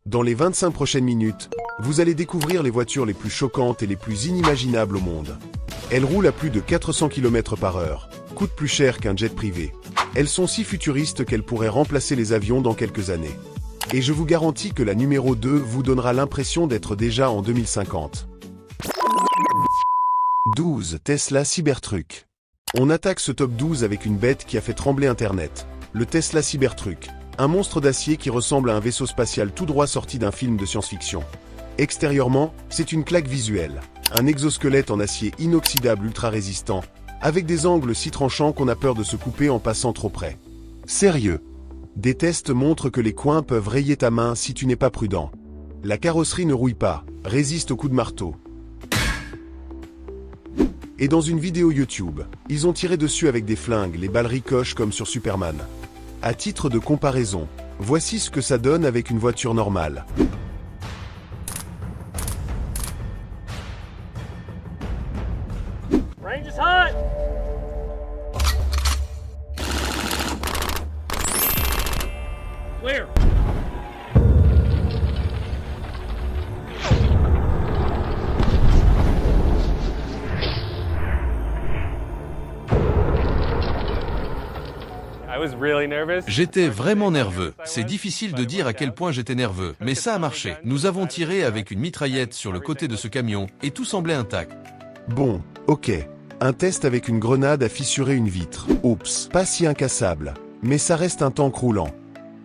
Dans les 25 prochaines minutes, vous allez découvrir les voitures les plus choquantes et les plus inimaginables au monde. Elles roulent à plus de 400 km/h, coûtent plus cher qu'un jet privé. Elles sont si futuristes qu'elles pourraient remplacer les avions dans quelques années. Et je vous garantis que la numéro 2 vous donnera l'impression d'être déjà en 2050. 12. Tesla Cybertruck. On attaque ce top 12 avec une bête qui a fait trembler Internet. Le Tesla Cybertruck. Un monstre d'acier qui ressemble à un vaisseau spatial tout droit sorti d'un film de science-fiction. Extérieurement, c'est une claque visuelle. Un exosquelette en acier inoxydable ultra résistant, avec des angles si tranchants qu'on a peur de se couper en passant trop près. Sérieux. Des tests montrent que les coins peuvent rayer ta main si tu n'es pas prudent. La carrosserie ne rouille pas, résiste aux coups de marteau. Et dans une vidéo YouTube, ils ont tiré dessus avec des flingues, les balles ricochent comme sur Superman. À titre de comparaison, voici ce que ça donne avec une voiture normale. Range is hot! Clear! J'étais vraiment nerveux. C'est difficile de dire à quel point j'étais nerveux, mais ça a marché. Nous avons tiré avec une mitraillette sur le côté de ce camion et tout semblait intact. Bon, ok. Un test avec une grenade a fissuré une vitre. Oups, pas si incassable. Mais ça reste un tank roulant.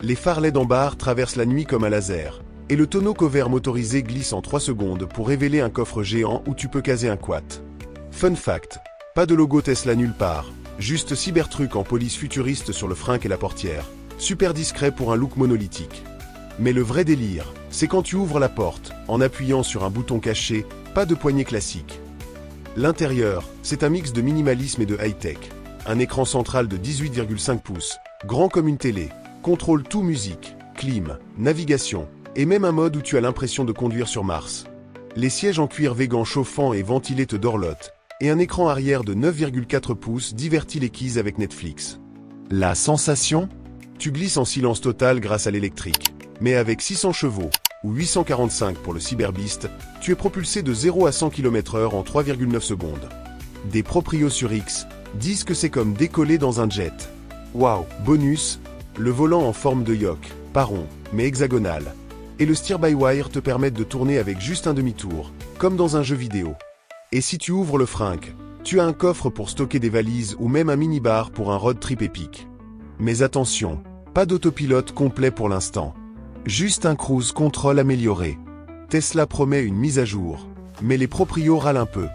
Les phares LED en barre traversent la nuit comme un laser. Et le tonneau couvert motorisé glisse en 3 secondes pour révéler un coffre géant où tu peux caser un quat. Fun fact, pas de logo Tesla nulle part. Juste Cybertruck en police futuriste sur le fringue et la portière. Super discret pour un look monolithique. Mais le vrai délire, c'est quand tu ouvres la porte, en appuyant sur un bouton caché, pas de poignée classique. L'intérieur, c'est un mix de minimalisme et de high-tech. Un écran central de 18,5 pouces, grand comme une télé, contrôle tout musique, clim, navigation, et même un mode où tu as l'impression de conduire sur Mars. Les sièges en cuir végan chauffant et ventilés te dorlotent, et un écran arrière de 9,4 pouces divertit les keys avec Netflix. La sensation? Tu glisses en silence total grâce à l'électrique. Mais avec 600 chevaux, ou 845 pour le Cyberbeast, tu es propulsé de 0 à 100 km/h en 3,9 secondes. Des proprios sur X disent que c'est comme décoller dans un jet. Waouh! Bonus, le volant en forme de yoke, pas rond, mais hexagonal. Et le steer-by-wire te permet de tourner avec juste un demi-tour, comme dans un jeu vidéo. Et si tu ouvres le fringue, tu as un coffre pour stocker des valises ou même un minibar pour un road trip épique. Mais attention, pas d'autopilote complet pour l'instant. Juste un cruise control amélioré. Tesla promet une mise à jour, mais les proprios râlent un peu.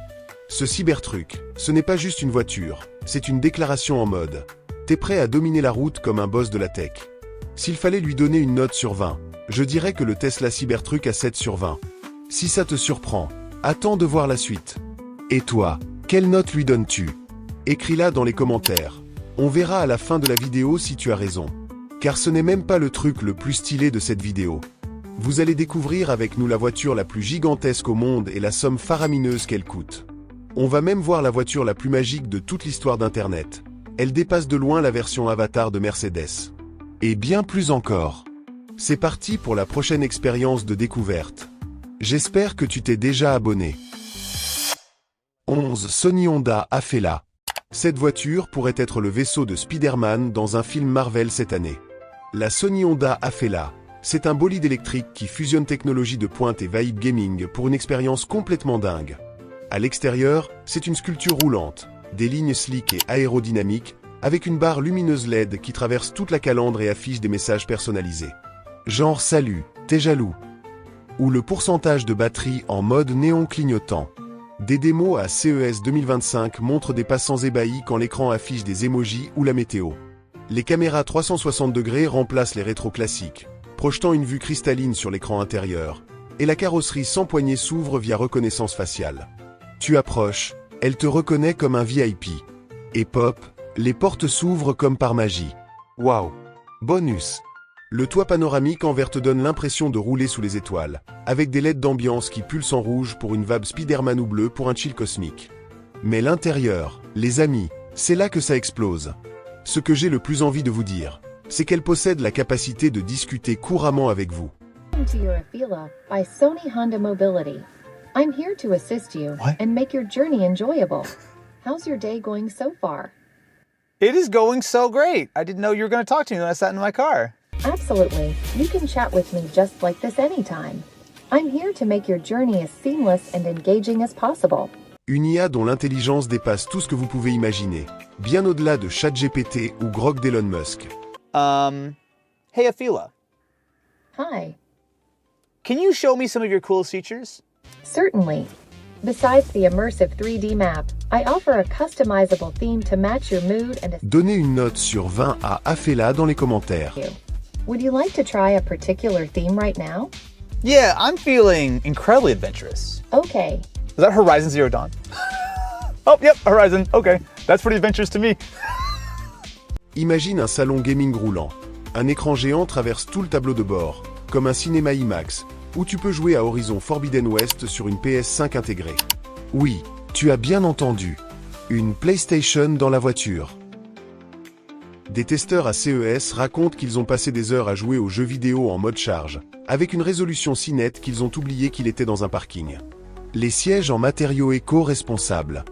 Ce Cybertruck, ce n'est pas juste une voiture, c'est une déclaration en mode. T'es prêt à dominer la route comme un boss de la tech. S'il fallait lui donner une note sur 20, je dirais que le Tesla Cybertruck a 7 sur 20. Si ça te surprend, attends de voir la suite. Et toi, quelle note lui donnes-tu? Écris-la dans les commentaires. On verra à la fin de la vidéo si tu as raison. Car ce n'est même pas le truc le plus stylé de cette vidéo. Vous allez découvrir avec nous la voiture la plus gigantesque au monde et la somme faramineuse qu'elle coûte. On va même voir la voiture la plus magique de toute l'histoire d'Internet. Elle dépasse de loin la version Avatar de Mercedes. Et bien plus encore. C'est parti pour la prochaine expérience de découverte. J'espère que tu t'es déjà abonné. 11. Sony Honda Afeela. Cette voiture pourrait être le vaisseau de Spider-Man dans un film Marvel cette année. La Sony Honda Afeela, c'est un bolide électrique qui fusionne technologie de pointe et vibe gaming pour une expérience complètement dingue. À l'extérieur, c'est une sculpture roulante, des lignes slick et aérodynamiques, avec une barre lumineuse LED qui traverse toute la calandre et affiche des messages personnalisés. Genre salut, t'es jaloux. Ou le pourcentage de batterie en mode néon clignotant. Des démos à CES 2025 montrent des passants ébahis quand l'écran affiche des emojis ou la météo. Les caméras 360 degrés remplacent les rétros classiques, projetant une vue cristalline sur l'écran intérieur, et la carrosserie sans poignée s'ouvre via reconnaissance faciale. Tu approches, elle te reconnaît comme un VIP. Et pop, les portes s'ouvrent comme par magie. Waouh! Bonus! Le toit panoramique en verre te donne l'impression de rouler sous les étoiles, avec des LED d'ambiance qui pulsent en rouge pour une vibe Spider-Man ou bleu pour un chill cosmique. Mais l'intérieur, les amis, c'est là que ça explose. Ce que j'ai le plus envie de vous dire, c'est qu'elle possède la capacité de discuter couramment avec vous. Welcome to your Afeela by Sony Honda Mobility. I'm here to assist you and make your journey enjoyable. How's your day going so far? It is going so great. I didn't know you were going to talk to me when I sat in my car. Absolutely. You can chat with me just like this anytime. I'm here to make your journey as seamless and engaging as possible. Une IA dont l'intelligence dépasse tout ce que vous pouvez imaginer, bien au-delà de ChatGPT ou Grok d'Elon Musk. Hey Afeela, Hi. can you show me some of your coolest features? Certainly. Besides the immersive 3D map, I offer a customizable theme to match your mood and Donnez une note sur 20 à Afeela dans les commentaires. you. Would you like to try a particular theme right now? Yeah, I'm feeling incredibly adventurous. Okay. Is that Horizon Zero Dawn? Oh, yep, Horizon. Okay, that's pretty adventurous to me. Imagine un salon gaming roulant. Un écran géant traverse tout le tableau de bord, comme un cinéma IMAX, où tu peux jouer à Horizon Forbidden West sur une PS5 intégrée. Oui, tu as bien entendu. Une PlayStation dans la voiture. Des testeurs à CES racontent qu'ils ont passé des heures à jouer aux jeux vidéo en mode charge, avec une résolution si nette qu'ils ont oublié qu'il était dans un parking. Les sièges en matériaux éco-responsables.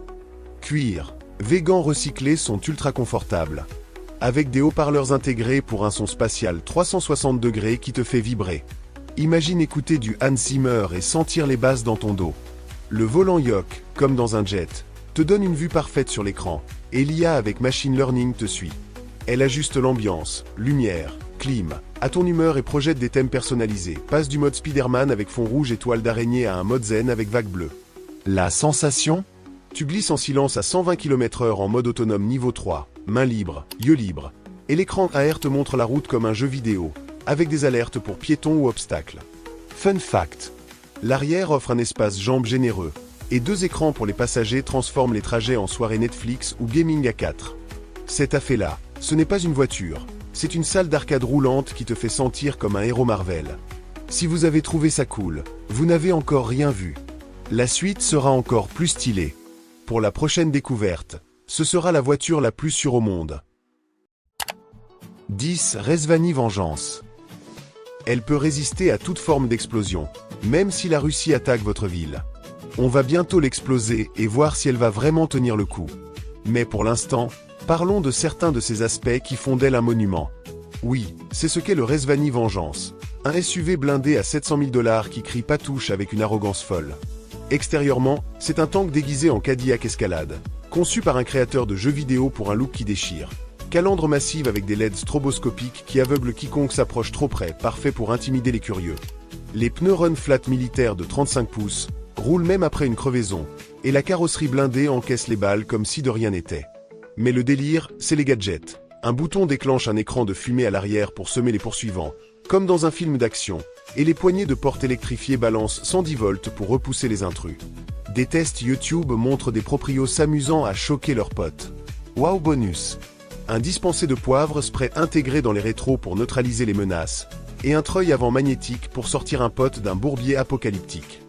Cuir, végan recyclés sont ultra confortables. Avec des haut-parleurs intégrés pour un son spatial 360 degrés qui te fait vibrer. Imagine écouter du Hans Zimmer et sentir les basses dans ton dos. Le volant Yoke, comme dans un jet, te donne une vue parfaite sur l'écran, et l'IA avec Machine Learning te suit. Elle ajuste l'ambiance, lumière, clim, à ton humeur et projette des thèmes personnalisés. Passe du mode Spider-Man avec fond rouge et toile d'araignée à un mode zen avec vague bleue. La sensation? Tu glisses en silence à 120 km/h en mode autonome niveau 3, main libre, yeux libres. Et l'écran AR te montre la route comme un jeu vidéo, avec des alertes pour piétons ou obstacles. Fun fact: l'arrière offre un espace jambes généreux, et 2 écrans pour les passagers transforment les trajets en soirée Netflix ou gaming à 4. Cette Afeela, ce n'est pas une voiture, c'est une salle d'arcade roulante qui te fait sentir comme un héros Marvel. Si vous avez trouvé ça cool, vous n'avez encore rien vu. La suite sera encore plus stylée. Pour la prochaine découverte, ce sera la voiture la plus sûre au monde. 10. Rezvani Vengeance. Elle peut résister à toute forme d'explosion, même si la Russie attaque votre ville. On va bientôt l'exploser et voir si elle va vraiment tenir le coup. Mais pour l'instant, parlons de certains de ces aspects qui font d'elle un monument. Oui, c'est ce qu'est le Rezvani Vengeance, un SUV blindé à 700 000 $ qui crie patouche avec une arrogance folle. Extérieurement, c'est un tank déguisé en Cadillac Escalade, conçu par un créateur de jeux vidéo pour un look qui déchire. Calandre massive avec des LED stroboscopiques qui aveuglent quiconque s'approche trop près, parfait pour intimider les curieux. Les pneus Run Flat militaires de 35 pouces roulent même après une crevaison, et la carrosserie blindée encaisse les balles comme si de rien n'était. Mais le délire, c'est les gadgets. Un bouton déclenche un écran de fumée à l'arrière pour semer les poursuivants, comme dans un film d'action, et les poignées de porte électrifiées balancent 110 volts pour repousser les intrus. Des tests YouTube montrent des proprios s'amusant à choquer leurs potes. Wow bonus! Un dispensé de poivre spray intégré dans les rétros pour neutraliser les menaces, et un treuil avant magnétique pour sortir un pote d'un bourbier apocalyptique.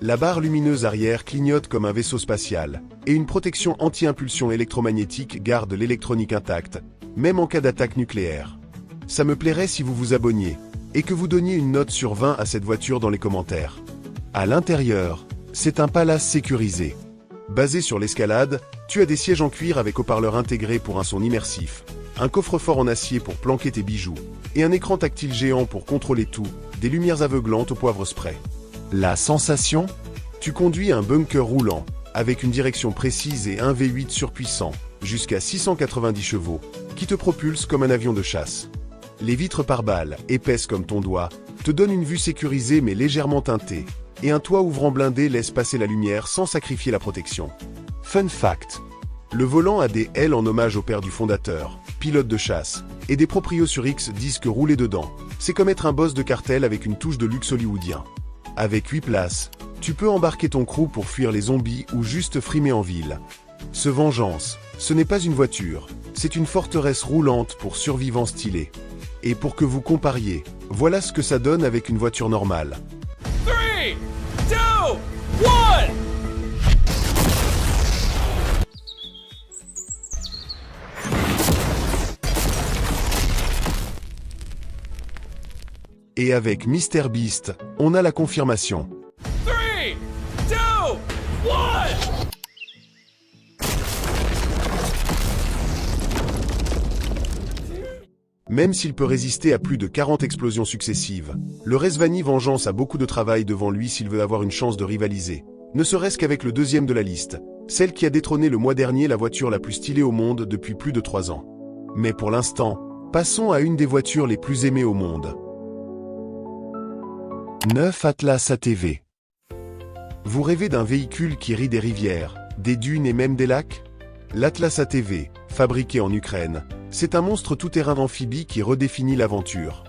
La barre lumineuse arrière clignote comme un vaisseau spatial, et une protection anti-impulsion électromagnétique garde l'électronique intacte, même en cas d'attaque nucléaire. Ça me plairait si vous vous abonniez, et que vous donniez une note sur 20 à cette voiture dans les commentaires. À l'intérieur, c'est un palace sécurisé. Basé sur l'escalade, tu as des sièges en cuir avec haut-parleurs intégrés pour un son immersif, un coffre-fort en acier pour planquer tes bijoux, et un écran tactile géant pour contrôler tout, des lumières aveuglantes au poivre spray. La sensation? Tu conduis un bunker roulant, avec une direction précise et un V8 surpuissant, jusqu'à 690 chevaux, qui te propulse comme un avion de chasse. Les vitres pare-balles, épaisses comme ton doigt, te donnent une vue sécurisée mais légèrement teintée, et un toit ouvrant blindé laisse passer la lumière sans sacrifier la protection. Fun fact: le volant a des ailes en hommage au père du fondateur, pilote de chasse, et des proprios sur X disent que rouler dedans, c'est comme être un boss de cartel avec une touche de luxe hollywoodien. Avec 8 places, tu peux embarquer ton crew pour fuir les zombies ou juste frimer en ville. Ce Vengeance, ce n'est pas une voiture, c'est une forteresse roulante pour survivants stylés. Et pour que vous compariez, voilà ce que ça donne avec une voiture normale. 3, 2, 1! Et avec MrBeast, on a la confirmation. 3, 2, 1! Même s'il peut résister à plus de 40 explosions successives, le Rezvani Vengeance a beaucoup de travail devant lui s'il veut avoir une chance de rivaliser. Ne serait-ce qu'avec le deuxième de la liste, celle qui a détrôné le mois dernier la voiture la plus stylée au monde depuis plus de 3 ans. Mais pour l'instant, passons à une des voitures les plus aimées au monde. 9 Atlas ATV. Vous rêvez d'un véhicule qui rit des rivières, des dunes et même des lacs? L'Atlas ATV, fabriqué en Ukraine, c'est un monstre tout-terrain amphibie qui redéfinit l'aventure.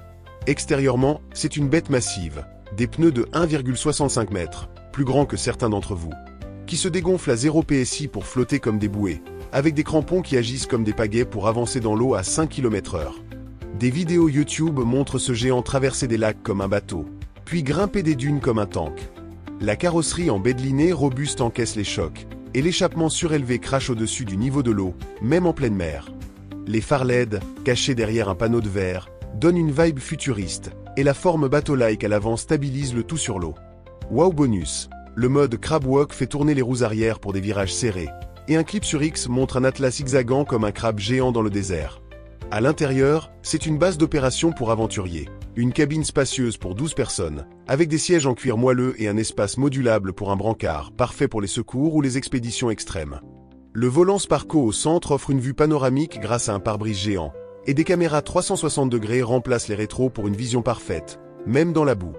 Extérieurement, c'est une bête massive, des pneus de 1,65 m, plus grands que certains d'entre vous, qui se dégonfle à 0 PSI pour flotter comme des bouées, avec des crampons qui agissent comme des pagaies pour avancer dans l'eau à 5 km/h. Des vidéos YouTube montrent ce géant traverser des lacs comme un bateau, puis grimper des dunes comme un tank. La carrosserie en baie de lignée robuste encaisse les chocs, et l'échappement surélevé crache au-dessus du niveau de l'eau, même en pleine mer. Les phares LED, cachés derrière un panneau de verre, donnent une vibe futuriste, et la forme bateau-like à l'avant stabilise le tout sur l'eau. Wow bonus, le mode Crab Walk fait tourner les roues arrière pour des virages serrés, et un clip sur X montre un atlas zigzagant comme un crabe géant dans le désert. À l'intérieur, c'est une base d'opération pour aventuriers, une cabine spacieuse pour 12 personnes, avec des sièges en cuir moelleux et un espace modulable pour un brancard, parfait pour les secours ou les expéditions extrêmes. Le volant Sparco au centre offre une vue panoramique grâce à un pare-brise géant, et des caméras 360 degrés remplacent les rétros pour une vision parfaite, même dans la boue.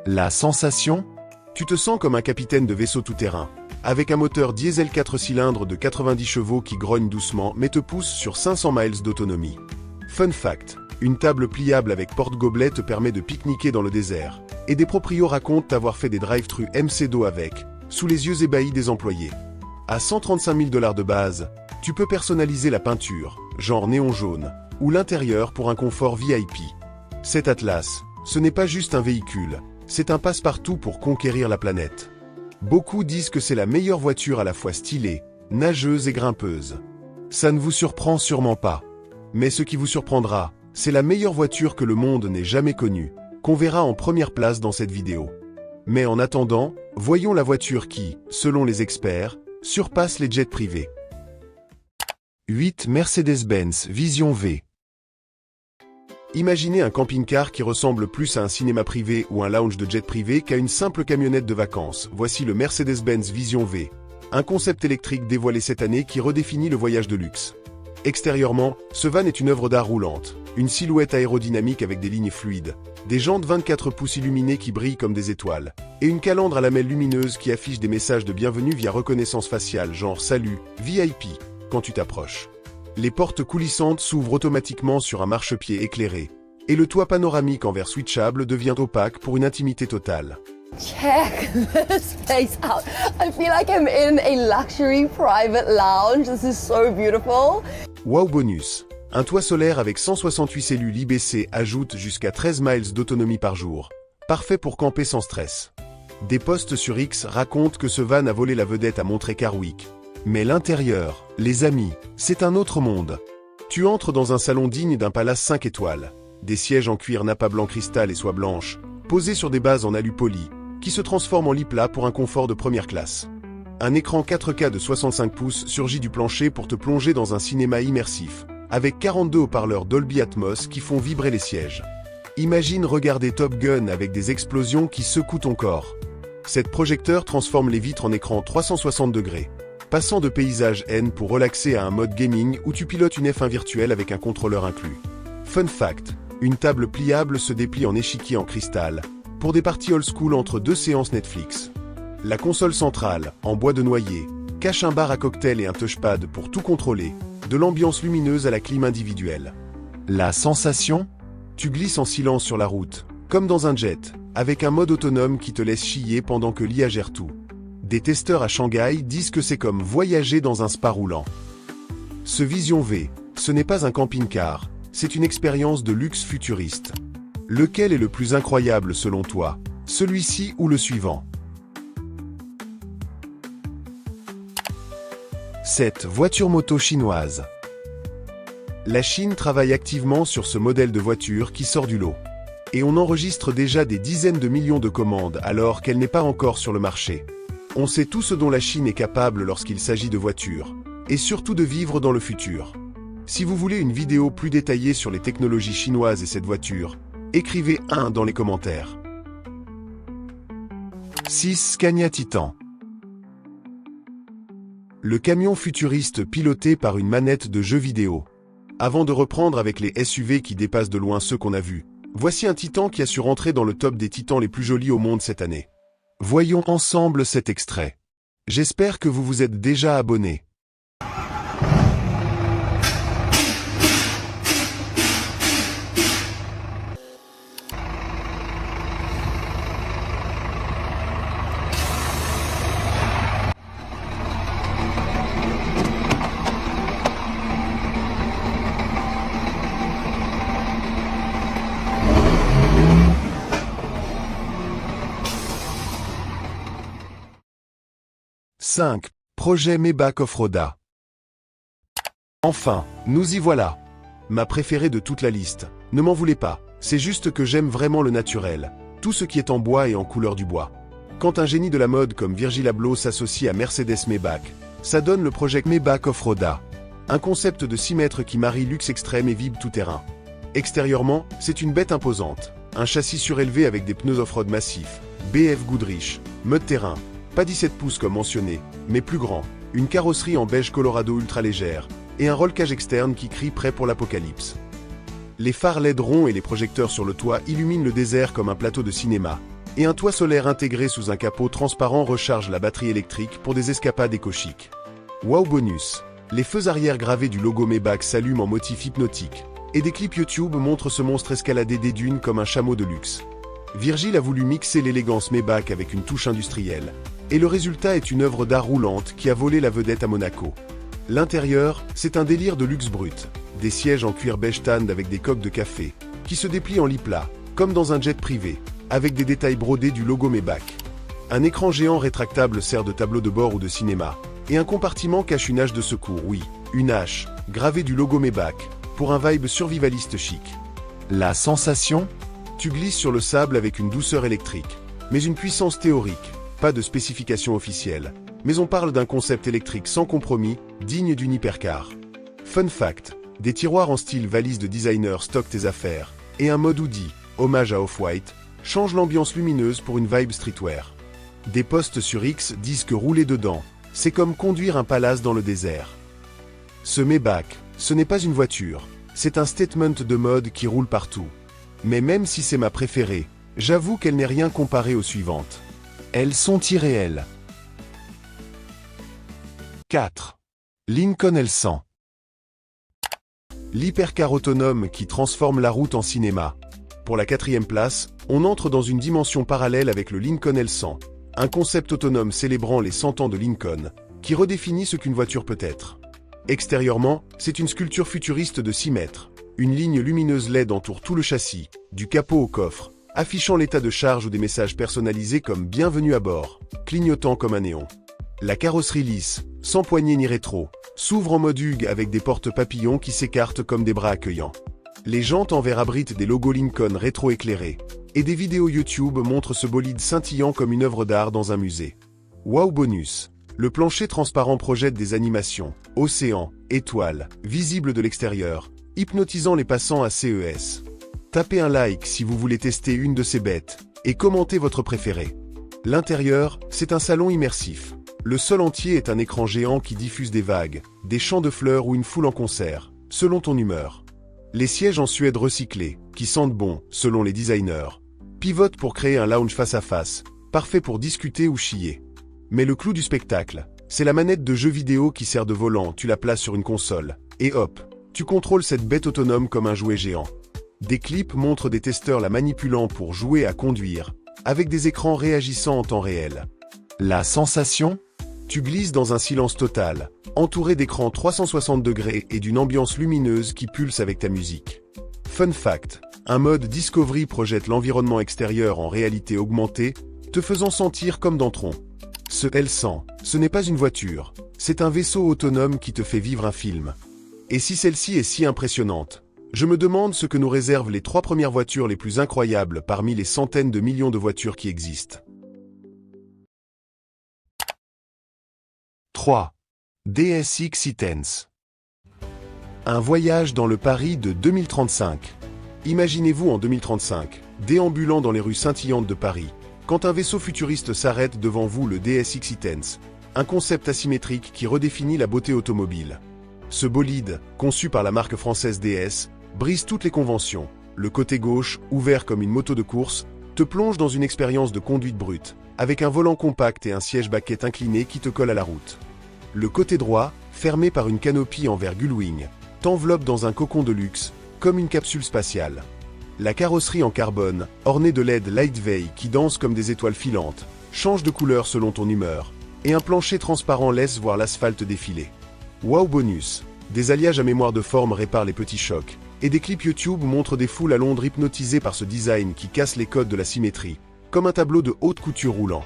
La sensation? Tu te sens comme un capitaine de vaisseau tout-terrain, avec un moteur diesel 4 cylindres de 90 chevaux qui grogne doucement mais te pousse sur 500 miles d'autonomie. Fun fact, une table pliable avec porte-gobelet te permet de pique-niquer dans le désert, et des proprios racontent avoir fait des drive-thru MC2 avec, sous les yeux ébahis des employés. À 135 000 $ de base, tu peux personnaliser la peinture, genre néon jaune, ou l'intérieur pour un confort VIP. Cet Atlas, ce n'est pas juste un véhicule, c'est un passe-partout pour conquérir la planète. Beaucoup disent que c'est la meilleure voiture à la fois stylée, nageuse et grimpeuse. Ça ne vous surprend sûrement pas. Mais ce qui vous surprendra, c'est la meilleure voiture que le monde n'ait jamais connue, qu'on verra en première place dans cette vidéo. Mais en attendant, voyons la voiture qui, selon les experts, surpasse les jets privés. 8 Mercedes-Benz Vision V. Imaginez un camping-car qui ressemble plus à un cinéma privé ou un lounge de jet privé qu'à une simple camionnette de vacances. Voici le Mercedes-Benz Vision V, un concept électrique dévoilé cette année qui redéfinit le voyage de luxe. Extérieurement, ce van est une œuvre d'art roulante, une silhouette aérodynamique avec des lignes fluides, des jantes 24 pouces illuminées qui brillent comme des étoiles, et une calandre à lamelles lumineuses qui affiche des messages de bienvenue via reconnaissance faciale, genre « Salut, VIP » quand tu t'approches. Les portes coulissantes s'ouvrent automatiquement sur un marchepied éclairé, et le toit panoramique en verre switchable devient opaque pour une intimité totale. Check this place out. I feel like I'm in a luxury private lounge. This is so beautiful. Wow bonus. Un toit solaire avec 168 cellules IBC ajoute jusqu'à 13 miles d'autonomie par jour. Parfait pour camper sans stress. Des posts sur X racontent que ce van a volé la vedette à Monterey Car Week. Mais l'intérieur, les amis, c'est un autre monde. Tu entres dans un salon digne d'un palace 5 étoiles. Des sièges en cuir nappa blanc cristal et soie blanche, posés sur des bases en alu poli, qui se transforment en lit plat pour un confort de première classe. Un écran 4K de 65 pouces surgit du plancher pour te plonger dans un cinéma immersif, avec 42 haut-parleurs Dolby Atmos qui font vibrer les sièges. Imagine regarder Top Gun avec des explosions qui secouent ton corps. Cette projecteur transforme les vitres en écran 360 degrés, passant de paysage N pour relaxer à un mode gaming où tu pilotes une F1 virtuelle avec un contrôleur inclus. Fun fact, une table pliable se déplie en échiquier en cristal, pour des parties old school entre 2 séances Netflix. La console centrale, en bois de noyer, cache un bar à cocktail et un touchpad pour tout contrôler, de l'ambiance lumineuse à la clim individuelle. La sensation? Tu glisses en silence sur la route, comme dans un jet, avec un mode autonome qui te laisse chier pendant que l'IA gère tout. Des testeurs à Shanghai disent que c'est comme voyager dans un spa roulant. Ce Vision V, ce n'est pas un camping-car, c'est une expérience de luxe futuriste. Lequel est le plus incroyable selon toi, celui-ci ou le suivant? 7 Voiture moto chinoise. La Chine travaille activement sur ce modèle de voiture qui sort du lot. Et on enregistre déjà des dizaines de millions de commandes alors qu'elle n'est pas encore sur le marché. On sait tout ce dont la Chine est capable lorsqu'il s'agit de voitures, et surtout de vivre dans le futur. Si vous voulez une vidéo plus détaillée sur les technologies chinoises et cette voiture, écrivez 1 dans les commentaires. 6. Scania Titan. Le camion futuriste piloté par une manette de jeu vidéo. Avant de reprendre avec les SUV qui dépassent de loin ceux qu'on a vus, voici un Titan qui a su rentrer dans le top des Titans les plus jolis au monde cette année. Voyons ensemble cet extrait. J'espère que vous vous êtes déjà abonné. « 5. Projet Maybach Offroad. Enfin, nous y voilà. Ma préférée de toute la liste. Ne m'en voulez pas, c'est juste que j'aime vraiment le naturel, tout ce qui est en bois et en couleur du bois. Quand un génie de la mode comme Virgil Abloh s'associe à Mercedes Maybach, ça donne le projet Maybach Offroad. Un concept de 6 mètres qui marie luxe extrême et vibe tout-terrain. Extérieurement, c'est une bête imposante. Un châssis surélevé avec des pneus off-road massifs, BF Goodrich, mode terrain. Pas 17 pouces comme mentionné, mais plus grand, une carrosserie en beige Colorado ultra légère, et un roll-cage externe qui crie prêt pour l'apocalypse. Les phares LED ronds et les projecteurs sur le toit illuminent le désert comme un plateau de cinéma, et un toit solaire intégré sous un capot transparent recharge la batterie électrique pour des escapades éco-chic. Wow bonus! Les feux arrière gravés du logo Maybach s'allument en motif hypnotique, et des clips YouTube montrent ce monstre escalader des dunes comme un chameau de luxe. Virgil a voulu mixer l'élégance Maybach avec une touche industrielle, et le résultat est une œuvre d'art roulante qui a volé la vedette à Monaco. L'intérieur, c'est un délire de luxe brut. Des sièges en cuir beige tan avec des coques de café, qui se déplient en lit plat, comme dans un jet privé, avec des détails brodés du logo Maybach. Un écran géant rétractable sert de tableau de bord ou de cinéma, et un compartiment cache une hache de secours, oui, une hache, gravée du logo Maybach, pour un vibe survivaliste chic. La sensation ? Tu glisses sur le sable avec une douceur électrique, mais une puissance théorique. Pas de spécification officielle, mais on parle d'un concept électrique sans compromis, digne d'une hypercar. Fun fact, des tiroirs en style valise de designer stockent tes affaires, et un mode hoodie, hommage à Off-White, change l'ambiance lumineuse pour une vibe streetwear. Des posts sur X disent que rouler dedans, c'est comme conduire un palace dans le désert. Ce Maybach, ce n'est pas une voiture, c'est un statement de mode qui roule partout. Mais même si c'est ma préférée, j'avoue qu'elle n'est rien comparée aux suivantes. Elles sont irréelles. 4. Lincoln L100. L'hypercar autonome qui transforme la route en cinéma. Pour la 4e place, on entre dans une dimension parallèle avec le Lincoln L100, un concept autonome célébrant les 100 ans de Lincoln, qui redéfinit ce qu'une voiture peut être. Extérieurement, c'est une sculpture futuriste de 6 mètres. Une ligne lumineuse LED entoure tout le châssis, du capot au coffre, affichant l'état de charge ou des messages personnalisés comme « Bienvenue à bord », clignotant comme un néon. La carrosserie lisse, sans poignée ni rétro, s'ouvre en mode Hugues avec des portes papillons qui s'écartent comme des bras accueillants. Les jantes en verre abritent des logos Lincoln rétro-éclairés, et des vidéos YouTube montrent ce bolide scintillant comme une œuvre d'art dans un musée. Wow bonus! Le plancher transparent projette des animations, océans, étoiles, visibles de l'extérieur, hypnotisant les passants à CES. Tapez un like si vous voulez tester une de ces bêtes, et commentez votre préféré. L'intérieur, c'est un salon immersif. Le sol entier est un écran géant qui diffuse des vagues, des champs de fleurs ou une foule en concert, selon ton humeur. Les sièges en suède recyclés, qui sentent bon, selon les designers, pivotent pour créer un lounge face à face, parfait pour discuter ou chier. Mais le clou du spectacle, c'est la manette de jeu vidéo qui sert de volant, tu la places sur une console, et hop, tu contrôles cette bête autonome comme un jouet géant. Des clips montrent des testeurs la manipulant pour jouer à conduire, avec des écrans réagissant en temps réel. La sensation ? Tu glisses dans un silence total, entouré d'écrans 360 degrés et d'une ambiance lumineuse qui pulse avec ta musique. Fun fact, un mode Discovery projette l'environnement extérieur en réalité augmentée, te faisant sentir comme dans Tron. Ce L100, ce n'est pas une voiture, c'est un vaisseau autonome qui te fait vivre un film. Et si celle-ci est si impressionnante, Je me demande ce que nous réservent les 3 premières voitures les plus incroyables parmi les centaines de millions de voitures qui existent. 3. DSX E-Tense. Un voyage dans le Paris de 2035. Imaginez-vous en 2035, déambulant dans les rues scintillantes de Paris, quand un vaisseau futuriste s'arrête devant vous, le DSX E-Tense, un concept asymétrique qui redéfinit la beauté automobile. Ce bolide, conçu par la marque française DS, brise toutes les conventions. Le côté gauche, ouvert comme une moto de course, te plonge dans une expérience de conduite brute, avec un volant compact et un siège baquette incliné qui te colle à la route. Le côté droit, fermé par une canopie en verre Gullwing, t'enveloppe dans un cocon de luxe, comme une capsule spatiale. La carrosserie en carbone, ornée de LED Lightweight qui dansent comme des étoiles filantes, change de couleur selon ton humeur, et un plancher transparent laisse voir l'asphalte défiler. Wow bonus, des alliages à mémoire de forme réparent les petits chocs, et des clips YouTube montrent des foules à Londres hypnotisées par ce design qui casse les codes de la symétrie, comme un tableau de haute couture roulant.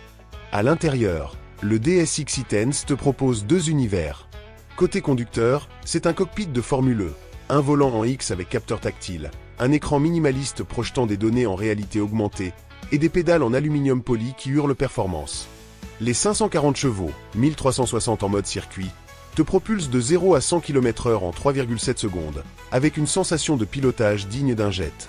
À l'intérieur, le DSX E-Tense te propose 2 univers. Côté conducteur, c'est un cockpit de Formule E, un volant en X avec capteur tactile, un écran minimaliste projetant des données en réalité augmentée, et des pédales en aluminium poli qui hurlent performance. Les 540 chevaux, 1360 en mode circuit, te propulsent de 0 à 100 km/h en 3,7 secondes, avec une sensation de pilotage digne d'un jet.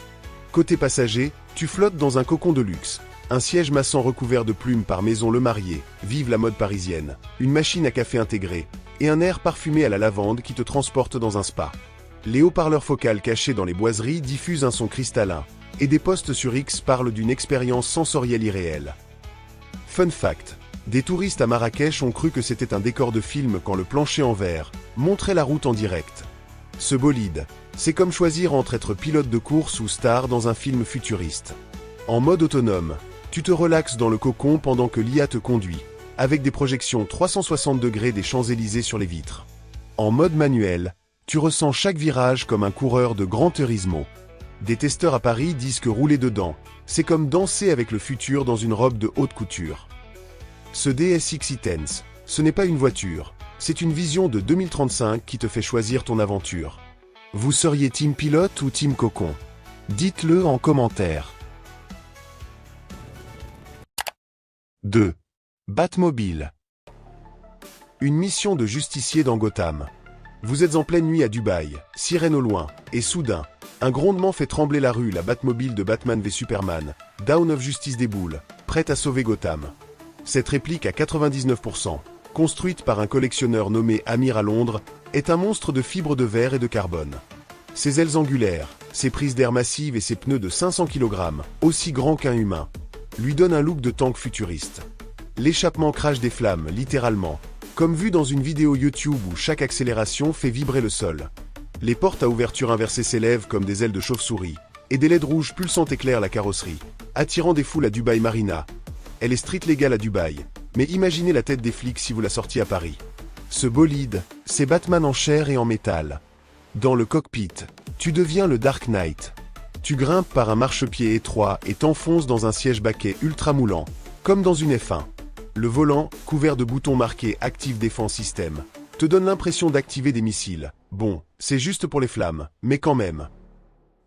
Côté passager, tu flottes dans un cocon de luxe. Un siège massant recouvert de plumes par Maison Le Marié, vive la mode parisienne, une machine à café intégrée, et un air parfumé à la lavande qui te transporte dans un spa. Les haut-parleurs focales cachés dans les boiseries diffusent un son cristallin, et des posts sur X parlent d'une expérience sensorielle irréelle. Fun fact, des touristes à Marrakech ont cru que c'était un décor de film quand le plancher en verre montrait la route en direct. Ce bolide, c'est comme choisir entre être pilote de course ou star dans un film futuriste. En mode autonome, tu te relaxes dans le cocon pendant que l'IA te conduit, avec des projections 360 degrés des Champs-Élysées sur les vitres. En mode manuel, tu ressens chaque virage comme un coureur de Gran Turismo. Des testeurs à Paris disent que rouler dedans, c'est comme danser avec le futur dans une robe de haute couture. Ce DSX E-Tense, ce n'est pas une voiture, c'est une vision de 2035 qui te fait choisir ton aventure. Vous seriez team pilote ou team cocon? Dites-le en commentaire. 2. Batmobile. Une mission de justicier dans Gotham. Vous êtes en pleine nuit à Dubaï, sirène au loin, et soudain, un grondement fait trembler la rue. La Batmobile de Batman v Superman, Dawn of Justice déboule, prête à sauver Gotham. Cette réplique à 99%, construite par un collectionneur nommé Amir à Londres, est un monstre de fibres de verre et de carbone. Ses ailes angulaires, ses prises d'air massives et ses pneus de 500 kg, aussi grands qu'un humain, lui donnent un look de tank futuriste. L'échappement crache des flammes, littéralement, comme vu dans une vidéo YouTube où chaque accélération fait vibrer le sol. Les portes à ouverture inversée s'élèvent comme des ailes de chauve-souris, et des LED rouges pulsantes éclairent la carrosserie, attirant des foules à Dubaï Marina. Elle est street légale à Dubaï, mais imaginez la tête des flics si vous la sortiez à Paris. Ce bolide, c'est Batman en chair et en métal. Dans le cockpit, tu deviens le Dark Knight. Tu grimpes par un marchepied étroit et t'enfonces dans un siège baquet ultra moulant, comme dans une F1. Le volant, couvert de boutons marqués Active Defense System, te donne l'impression d'activer des missiles. Bon, c'est juste pour les flammes, mais quand même.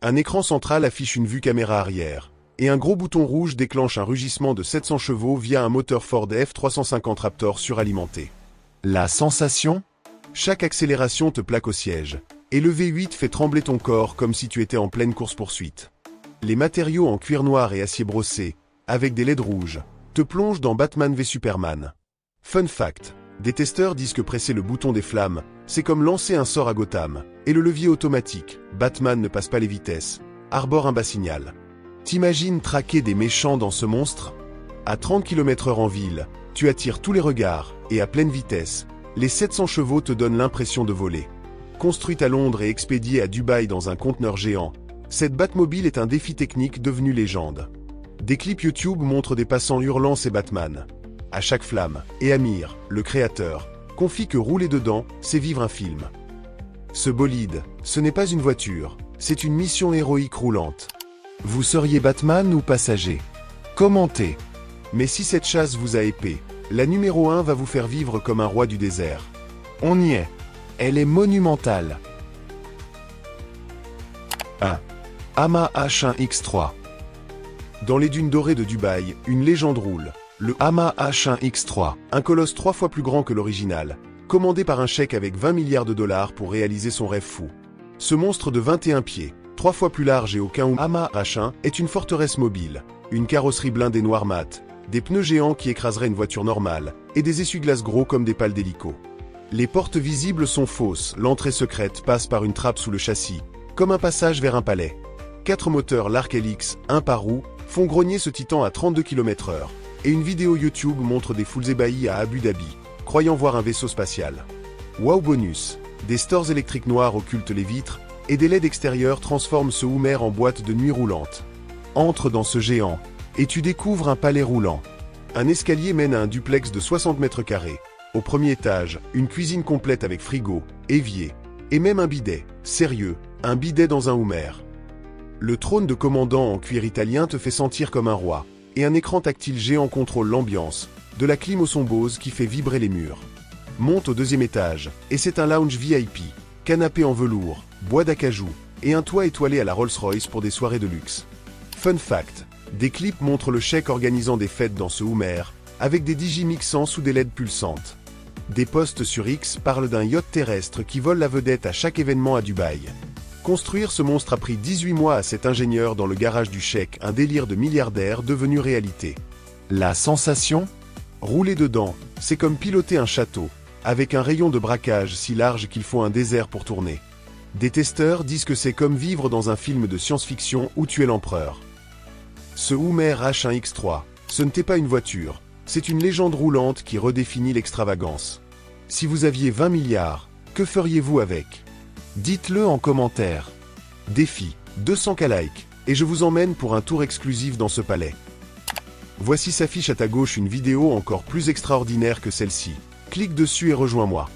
Un écran central affiche une vue caméra arrière, et un gros bouton rouge déclenche un rugissement de 700 chevaux via un moteur Ford F350 Raptor suralimenté. La sensation? Chaque accélération te plaque au siège, et le V8 fait trembler ton corps comme si tu étais en pleine course-poursuite. Les matériaux en cuir noir et acier brossé, avec des LED rouges, te plongent dans Batman v Superman. Fun fact, des testeurs disent que presser le bouton des flammes, c'est comme lancer un sort à Gotham, et le levier automatique, Batman ne passe pas les vitesses, arbore un bas signal. T'imagines traquer des méchants dans ce monstre? À 30 km/h en ville, tu attires tous les regards, et à pleine vitesse, les 700 chevaux te donnent l'impression de voler. Construite à Londres et expédiée à Dubaï dans un conteneur géant, cette Batmobile est un défi technique devenu légende. Des clips YouTube montrent des passants hurlant c'est Batman. À chaque flamme, et Amir, le créateur, confie que rouler dedans, c'est vivre un film. Ce bolide, ce n'est pas une voiture, c'est une mission héroïque roulante. Vous seriez Batman ou passager? Commentez. Mais si cette chasse vous a épais, la numéro 1 va vous faire vivre comme un roi du désert. On y est. Elle est monumentale. 1. Hama H1X3. Dans les dunes dorées de Dubaï, une légende roule. Le Hama H1X3, un colosse 3 fois plus grand que l'original, commandé par un cheikh avec 20 milliards de dollars pour réaliser son rêve fou. Ce monstre de 21 pieds, 3 fois plus large et aucun Hama H1, est une forteresse mobile, une carrosserie blindée noir mat, des pneus géants qui écraseraient une voiture normale, et des essuie-glaces gros comme des pales d'hélico. Les portes visibles sont fausses, l'entrée secrète passe par une trappe sous le châssis, comme un passage vers un palais. 4 moteurs Lark Helix, 1 par roue, font grogner ce titan à 32 km/h, et une vidéo YouTube montre des foules ébahies à Abu Dhabi, croyant voir un vaisseau spatial. Wow bonus, des stores électriques noirs occultent les vitres, et des LED extérieurs transforment ce Hummer en boîte de nuit roulante. Entre dans ce géant, et tu découvres un palais roulant. Un escalier mène à un duplex de 60 mètres carrés. Au premier étage, une cuisine complète avec frigo, évier, et même un bidet. Sérieux, un bidet dans un Hummer. Le trône de commandant en cuir italien te fait sentir comme un roi, et un écran tactile géant contrôle l'ambiance, de la clim au son Bose qui fait vibrer les murs. Monte au deuxième étage, et c'est un lounge VIP, canapé en velours, bois d'acajou, et un toit étoilé à la Rolls-Royce pour des soirées de luxe. Fun fact, des clips montrent le cheikh organisant des fêtes dans ce Hummer, avec des DJ mixants sous des LED pulsantes. Des posts sur X parlent d'un yacht terrestre qui vole la vedette à chaque événement à Dubaï. Construire ce monstre a pris 18 mois à cet ingénieur dans le garage du cheikh, un délire de milliardaire devenu réalité. La sensation ? Rouler dedans, c'est comme piloter un château, avec un rayon de braquage si large qu'il faut un désert pour tourner. Des testeurs disent que c'est comme vivre dans un film de science-fiction où tu es l'empereur. Ce Hummer H1X3, ce n'était pas une voiture, c'est une légende roulante qui redéfinit l'extravagance. Si vous aviez 20 milliards, que feriez-vous avec ? Dites-le en commentaire. Défi, 200K likes, et je vous emmène pour un tour exclusif dans ce palais. Voici s'affiche à ta gauche une vidéo encore plus extraordinaire que celle-ci. Clique dessus et rejoins-moi.